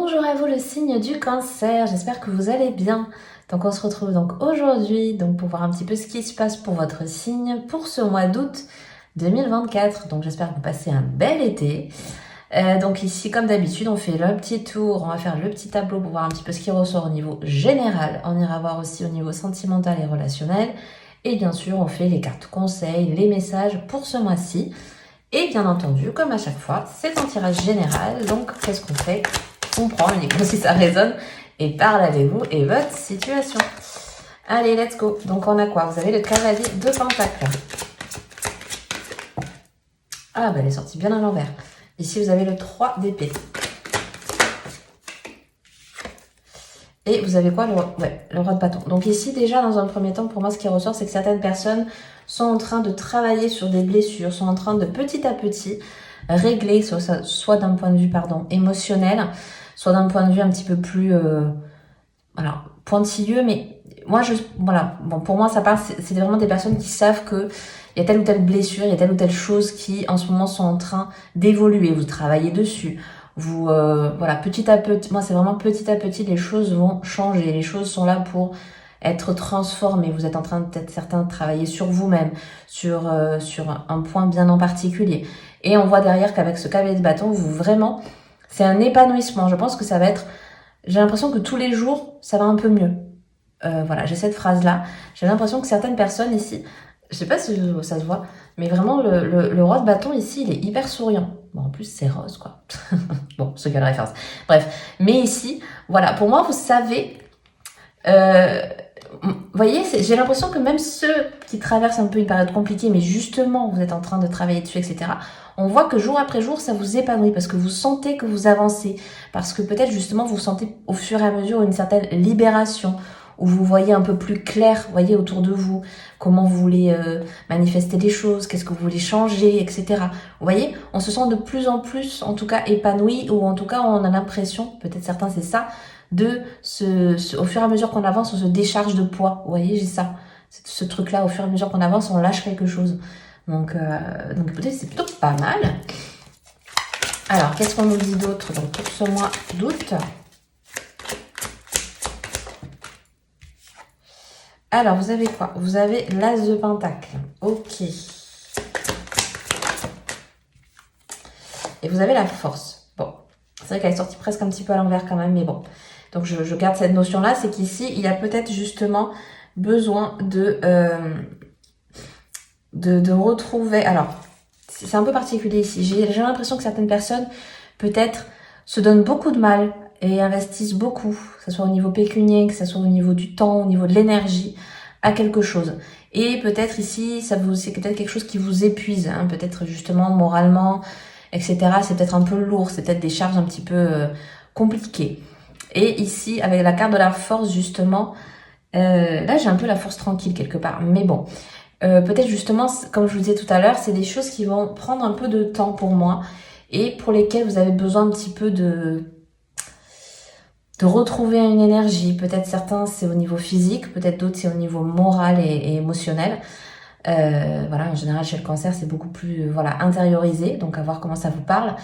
Bonjour à vous le signe du Cancer, j'espère que vous allez bien. Donc on se retrouve donc aujourd'hui pour voir un petit peu ce qui se passe pour votre signe pour ce mois d'août 2024. Donc j'espère que vous passez un bel été. Donc ici comme d'habitude on fait le petit tour, on va faire le petit tableau pour voir un petit peu ce qui ressort au niveau général. On ira voir aussi au niveau sentimental et relationnel. Et bien sûr on fait les cartes conseils, les messages pour ce mois-ci. Et bien entendu, comme à chaque fois, c'est un tirage général. Donc, qu'est-ce qu'on fait? On prend uniquement si ça résonne et parle avec vous et votre situation. Allez, let's go. Donc, on a quoi? Vous avez le cavalier de Pentacle. Ah, bah, elle est sortie bien à l'envers. Ici, vous avez le 3 d'épée. Et vous avez quoi? Le roi de bâton. Donc ici, déjà, dans un premier temps, pour moi, ce qui ressort, c'est que certaines personnes sont en train de travailler sur des blessures, sont en train de petit à petit régler, soit d'un point de vue émotionnel, soit d'un point de vue un petit peu plus pointilleux. Mais moi, pour moi, ça part, c'est vraiment des personnes qui savent que il y a telle ou telle blessure, il y a telle ou telle chose qui, en ce moment, sont en train d'évoluer. Vous travaillez dessus. Vous, petit à petit, moi c'est vraiment petit à petit, les choses vont changer, les choses sont là pour être transformées. Vous êtes en train peut-être certains de travailler sur vous-même, sur un point bien en particulier. Et on voit derrière qu'avec ce cavalier de bâton, c'est un épanouissement. Je pense que ça va être, j'ai l'impression que tous les jours, ça va un peu mieux. J'ai cette phrase-là. J'ai l'impression que certaines personnes ici, je sais pas si ça se voit, mais vraiment le roi de bâton ici, il est hyper souriant. Bon, en plus, c'est rose, quoi. Bon, ceux qui ont la référence. Bref. Mais ici, voilà, pour moi, vous savez, vous voyez, j'ai l'impression que même ceux qui traversent un peu une période compliquée, mais justement, vous êtes en train de travailler dessus, etc., on voit que jour après jour, ça vous épanouit parce que vous sentez que vous avancez. Parce que peut-être, justement, vous sentez au fur et à mesure une certaine libération, où vous voyez un peu plus clair, voyez, autour de vous, comment vous voulez manifester les choses, qu'est-ce que vous voulez changer, etc. Vous voyez, on se sent de plus en plus, en tout cas, épanoui, ou en tout cas, on a l'impression, peut-être certains c'est ça, au fur et à mesure qu'on avance, on se décharge de poids. Vous voyez, j'ai ça. Ce truc-là, au fur et à mesure qu'on avance, on lâche quelque chose. Donc écoutez, c'est plutôt pas mal. Alors, qu'est-ce qu'on nous dit d'autre donc pour ce mois d'août? Alors, vous avez quoi? Vous avez l'As de Pentacle. Ok. Et vous avez la force. Bon, c'est vrai qu'elle est sortie presque un petit peu à l'envers quand même, mais bon. Donc, je garde cette notion-là. C'est qu'ici, il y a peut-être justement besoin de retrouver... Alors, c'est un peu particulier ici. J'ai l'impression que certaines personnes, peut-être, se donnent beaucoup de mal et investissent beaucoup, que ce soit au niveau pécunier, que ce soit au niveau du temps, au niveau de l'énergie, à quelque chose. Et peut-être ici, c'est peut-être quelque chose qui vous épuise, hein, peut-être justement moralement, etc. C'est peut-être un peu lourd, c'est peut-être des charges un petit peu compliquées. Et ici, avec la carte de la force, justement, là j'ai un peu la force tranquille quelque part, mais bon. Peut-être justement, comme je vous disais tout à l'heure, c'est des choses qui vont prendre un peu de temps pour moi et pour lesquelles vous avez besoin un petit peu de retrouver une énergie. Peut-être certains, c'est au niveau physique, peut-être d'autres, c'est au niveau moral et émotionnel. En général, chez le cancer, c'est beaucoup plus intériorisé, donc à voir comment ça vous parle.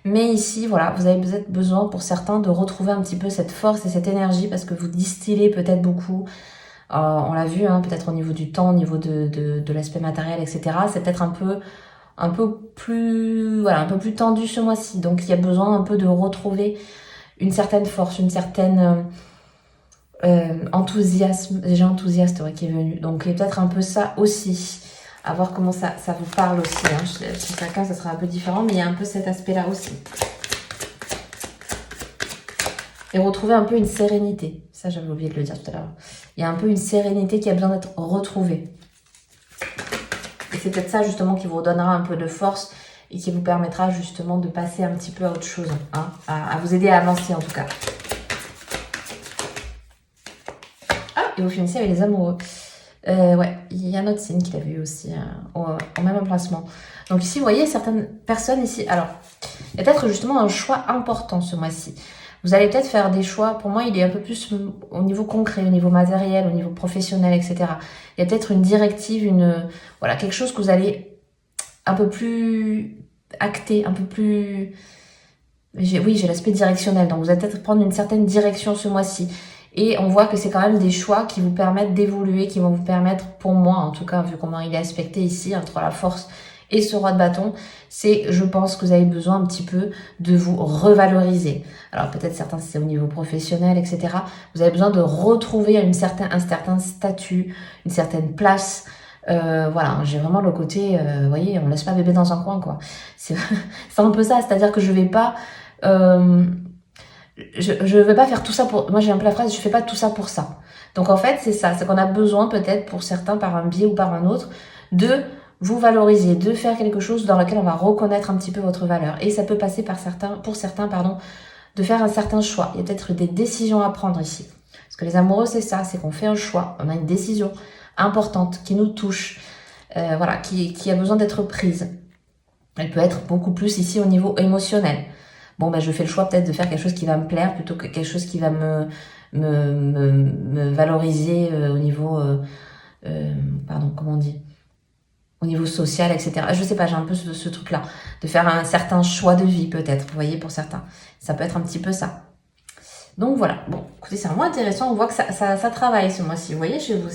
Mais ici, vous avez peut-être besoin pour certains de retrouver un petit peu cette force et cette énergie parce que vous distillez peut-être beaucoup. On l'a vu, hein, peut-être au niveau du temps, au niveau de l'aspect matériel, etc. C'est peut-être un peu plus tendu ce mois-ci. Donc, il y a besoin un peu de retrouver une certaine force, une certaine enthousiasme, déjà enthousiaste qui est venu. Donc, il y a peut-être un peu ça aussi. À voir comment ça vous parle aussi. Hein. Chez chacun, ça sera un peu différent, mais il y a un peu cet aspect-là aussi. Et retrouver un peu une sérénité. Ça, j'avais oublié de le dire tout à l'heure. Il y a un peu une sérénité qui a besoin d'être retrouvée. Et c'est peut-être ça, justement, qui vous redonnera un peu de force et qui vous permettra, justement, de passer un petit peu à autre chose. Hein, à vous aider à avancer, en tout cas. Ah, et vous finissez avec les amoureux. Il y a notre signe qui l'a vu aussi au même emplacement. Donc ici, vous voyez, certaines personnes ici... Alors, il y a peut-être justement un choix important ce mois-ci. Vous allez peut-être faire des choix, pour moi il est un peu plus au niveau concret, au niveau matériel, au niveau professionnel, etc. Il y a peut-être une directive, quelque chose que vous allez un peu plus acter, un peu plus Oui, j'ai l'aspect directionnel. Donc, vous allez peut-être prendre une certaine direction ce mois-ci. Et on voit que c'est quand même des choix qui vous permettent d'évoluer, qui vont vous permettre, pour moi en tout cas, vu comment il est aspecté ici, entre la force et ce roi de bâton, c'est, je pense que vous avez besoin un petit peu de vous revaloriser. Alors peut-être certains, c'est au niveau professionnel, etc. Vous avez besoin de retrouver un certain statut, une certaine place. Voilà, j'ai vraiment le côté, vous voyez, on laisse pas bébé dans un coin, quoi. C'est un peu ça, c'est-à-dire que je vais pas... je veux pas faire tout ça pour... Moi, j'ai un peu la phrase, je fais pas tout ça pour ça. Donc, en fait, c'est ça. C'est qu'on a besoin, peut-être, pour certains, par un biais ou par un autre, de vous valoriser, de faire quelque chose dans lequel on va reconnaître un petit peu votre valeur. Et ça peut passer pour certains, de faire un certain choix. Il y a peut-être des décisions à prendre ici. Parce que les amoureux, c'est ça, c'est qu'on fait un choix. On a une décision importante qui nous touche, voilà, qui a besoin d'être prise. Elle peut être beaucoup plus ici au niveau émotionnel. Bon, ben, je fais le choix peut-être de faire quelque chose qui va me plaire plutôt que quelque chose qui va me valoriser au niveau, pardon, comment on dit, au niveau social, etc. Je sais pas, j'ai un peu ce truc-là, de faire un certain choix de vie peut-être, vous voyez, pour certains. Ça peut être un petit peu ça. Donc voilà, bon, écoutez, c'est vraiment intéressant, on voit que ça travaille ce mois-ci, vous voyez, chez vous,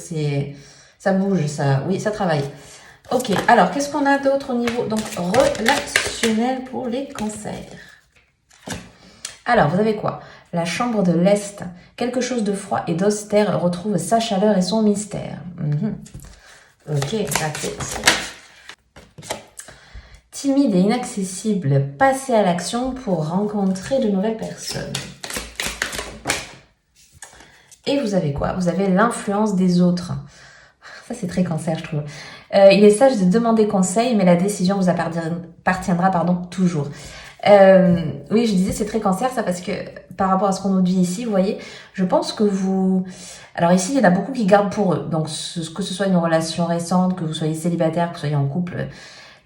ça bouge, oui, ça travaille. Ok, alors, qu'est-ce qu'on a d'autre au niveau, donc, relationnel pour les cancers? Alors, vous avez quoi? La chambre de l'Est. Quelque chose de froid et d'austère retrouve sa chaleur et son mystère. Ok, d'accord. Timide et inaccessible, passez à l'action pour rencontrer de nouvelles personnes. Et vous avez quoi? Vous avez l'influence des autres. Ça, c'est très cancer, je trouve. Il est sage de demander conseil, mais la décision vous appartiendra toujours. Oui, je disais c'est très cancer ça parce que par rapport à ce qu'on nous dit ici, vous voyez, je pense que vous... Alors ici, il y en a beaucoup qui gardent pour eux. Donc que ce soit une relation récente, que vous soyez célibataire, que vous soyez en couple,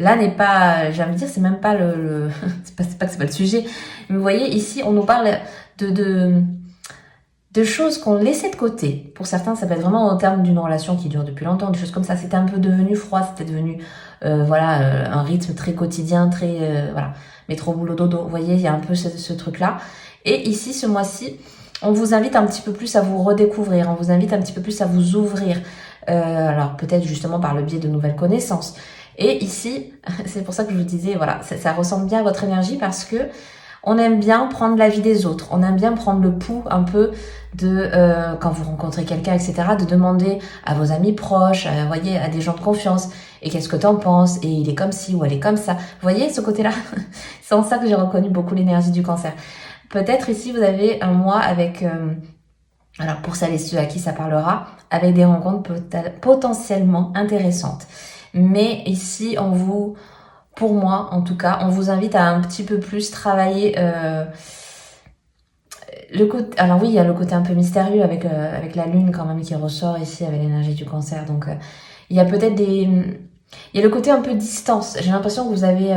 là n'est pas... J'ai envie de dire, c'est même pas c'est pas que c'est pas le sujet. Mais vous voyez, ici, on nous parle de choses qu'on laissait de côté. Pour certains, ça peut être vraiment en termes d'une relation qui dure depuis longtemps, des choses comme ça. C'était un peu devenu froid, c'était devenu un rythme très quotidien, très voilà, métro boulot dodo. Vous voyez, il y a un peu ce truc-là. Et ici, ce mois-ci, on vous invite un petit peu plus à vous redécouvrir, on vous invite un petit peu plus à vous ouvrir. Alors peut-être justement par le biais de nouvelles connaissances. Et ici, c'est pour ça que je vous disais, voilà, ça ressemble bien à votre énergie parce que on aime bien prendre l'avis des autres, on aime bien prendre le pouls un peu de quand vous rencontrez quelqu'un, etc., de demander à vos amis proches, voyez, à des gens de confiance, et qu'est-ce que t'en penses, et il est comme ci ou elle est comme ça. Vous voyez ce côté-là? C'est en ça que j'ai reconnu beaucoup l'énergie du cancer. Peut-être ici vous avez un mois avec, alors pour celles et ceux à qui ça parlera, avec des rencontres potentiellement intéressantes. Mais ici pour moi en tout cas, on vous invite à un petit peu plus travailler le côté. Alors oui, il y a le côté un peu mystérieux avec la lune quand même qui ressort ici avec l'énergie du cancer. Donc il y a peut-être il y a le côté un peu distance. J'ai l'impression que vous avez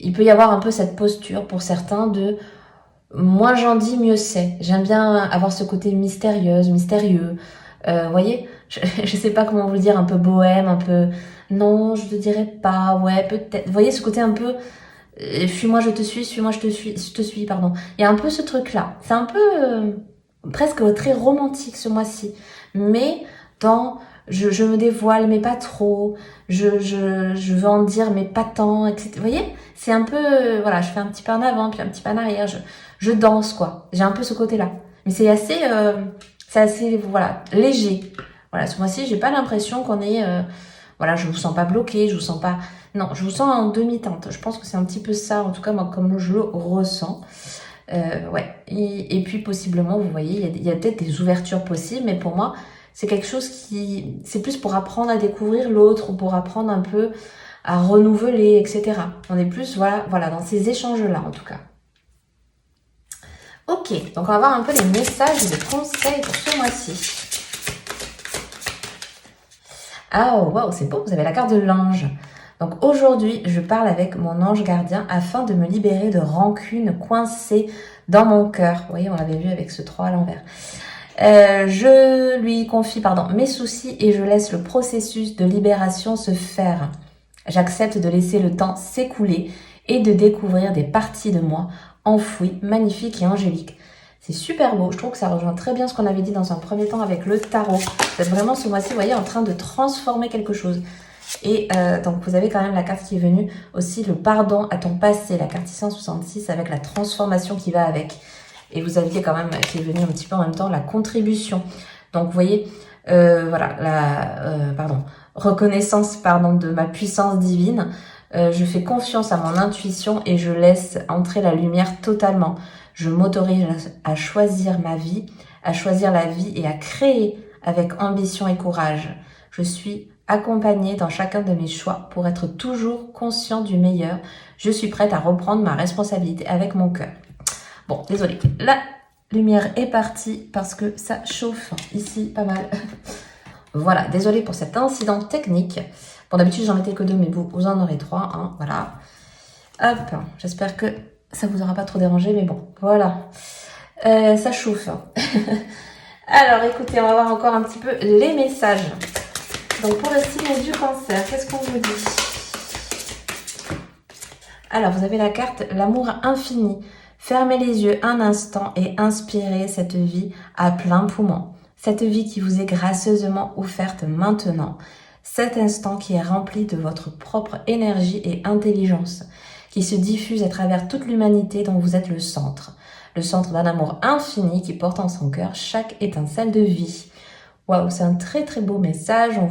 il peut y avoir un peu cette posture pour certains de moins j'en dis mieux c'est. J'aime bien avoir ce côté mystérieux. Voyez, je sais pas comment vous le dire, un peu bohème, un peu non, je te dirais pas, ouais, peut-être. Vous voyez ce côté un peu fuis-moi, je te suis-moi, je te suis, pardon. Il y a un peu ce truc-là. C'est un peu presque très romantique ce mois-ci. Mais dans je me dévoile, mais pas trop. Je veux en dire, mais pas tant, etc. Vous voyez, c'est un peu, voilà, je fais un petit pas en avant, puis un petit pas en arrière. Je danse, quoi. J'ai un peu ce côté-là. Mais c'est assez, voilà, léger. Voilà, ce mois-ci, j'ai pas l'impression qu'on est, voilà, je vous sens pas bloqué, je vous sens pas, non, je vous sens en demi-teinte. Je pense que c'est un petit peu ça, en tout cas, moi, comme je le ressens. Ouais. Et puis, possiblement, vous voyez, il y a peut-être des ouvertures possibles, mais pour moi, c'est quelque chose c'est plus pour apprendre à découvrir l'autre, ou pour apprendre un peu à renouveler, etc. On est plus, voilà, dans ces échanges-là, en tout cas. Ok, donc on va voir un peu les messages de conseils pour ce mois-ci. Ah, oh, waouh, c'est beau, vous avez la carte de l'ange. Donc aujourd'hui, je parle avec mon ange gardien afin de me libérer de rancune coincée dans mon cœur. Vous voyez, on l'avait vu avec ce 3 à l'envers. Je lui confie, mes soucis et je laisse le processus de libération se faire. J'accepte de laisser le temps s'écouler et de découvrir des parties de moi enfouies, magnifiques et angéliques. C'est super beau. Je trouve que ça rejoint très bien ce qu'on avait dit dans un premier temps avec le tarot. Vous êtes vraiment ce mois-ci, vous voyez, en train de transformer quelque chose. Et donc, vous avez quand même la carte qui est venue aussi, le pardon à ton passé, la carte 666 avec la transformation qui va avec. Et vous aviez quand même, qui est venue un petit peu en même temps, la contribution. Donc, vous voyez, voilà, reconnaissance, de ma puissance divine. Je fais confiance à mon intuition et je laisse entrer la lumière totalement. Je m'autorise à choisir ma vie, à choisir la vie et à créer avec ambition et courage. Je suis accompagnée dans chacun de mes choix pour être toujours conscient du meilleur. Je suis prête à reprendre ma responsabilité avec mon cœur. Bon, désolée. La lumière est partie parce que ça chauffe ici pas mal. Voilà, désolée pour cet incident technique. Bon, d'habitude, j'en mettais que 2, mais vous en aurez 3. Hein, voilà. Hop, j'espère que ça vous aura pas trop dérangé, mais bon, voilà. Ça chauffe. Alors, écoutez, on va voir encore un petit peu les messages. Donc, pour le signe du Cancer, qu'est-ce qu'on vous dit? Alors, vous avez la carte « L'amour infini ». Fermez les yeux un instant et inspirez cette vie à plein poumon. Cette vie qui vous est gracieusement offerte maintenant. Cet instant qui est rempli de votre propre énergie et intelligence, qui se diffuse à travers toute l'humanité dont vous êtes le centre. Le centre d'un amour infini qui porte en son cœur chaque étincelle de vie. Waouh, c'est un très très beau message. On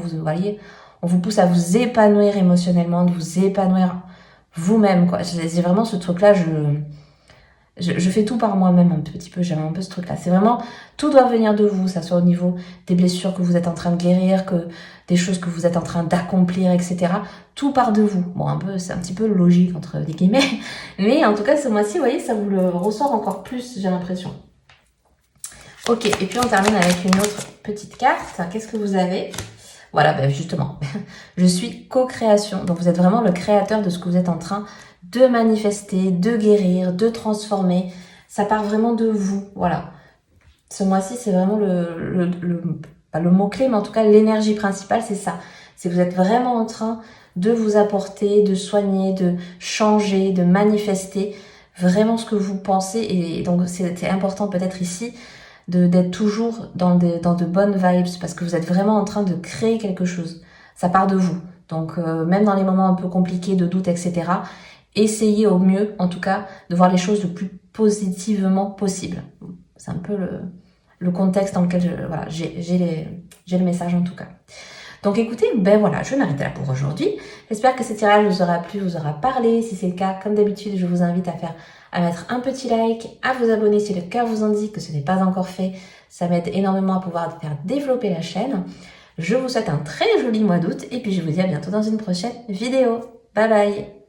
vous pousse à vous épanouir émotionnellement, de vous épanouir vous-même, quoi. J'ai vraiment ce truc-là, je fais tout par moi-même un petit peu, j'aime un peu ce truc-là. C'est vraiment, tout doit venir de vous, ça soit au niveau des blessures que vous êtes en train de guérir, que des choses que vous êtes en train d'accomplir, etc. Tout part de vous. Bon, c'est un petit peu logique, entre les guillemets. Mais en tout cas, ce mois-ci, vous voyez, ça vous le ressort encore plus, j'ai l'impression. Ok, et puis on termine avec une autre petite carte. Qu'est-ce que vous avez? Voilà, ben justement, je suis co-création. Donc vous êtes vraiment le créateur de ce que vous êtes en train de manifester, de guérir, de transformer. Ça part vraiment de vous, voilà. Ce mois-ci, c'est vraiment pas le mot-clé, mais en tout cas, l'énergie principale, c'est ça. C'est que vous êtes vraiment en train de vous apporter, de soigner, de changer, de manifester vraiment ce que vous pensez. Et donc, c'est important peut-être ici d'être toujours dans de bonnes vibes parce que vous êtes vraiment en train de créer quelque chose. Ça part de vous. Donc, même dans les moments un peu compliqués, de doute, etc., essayez au mieux, en tout cas, de voir les choses le plus positivement possible. C'est un peu le contexte dans lequel j'ai le message en tout cas. Donc écoutez, ben voilà, je m'arrête là pour aujourd'hui. J'espère que ce tirage vous aura plu, vous aura parlé. Si c'est le cas, comme d'habitude, je vous invite à mettre un petit like, à vous abonner si le cœur vous indique que ce n'est pas encore fait. Ça m'aide énormément à pouvoir faire développer la chaîne. Je vous souhaite un très joli mois d'août et puis je vous dis à bientôt dans une prochaine vidéo. Bye bye!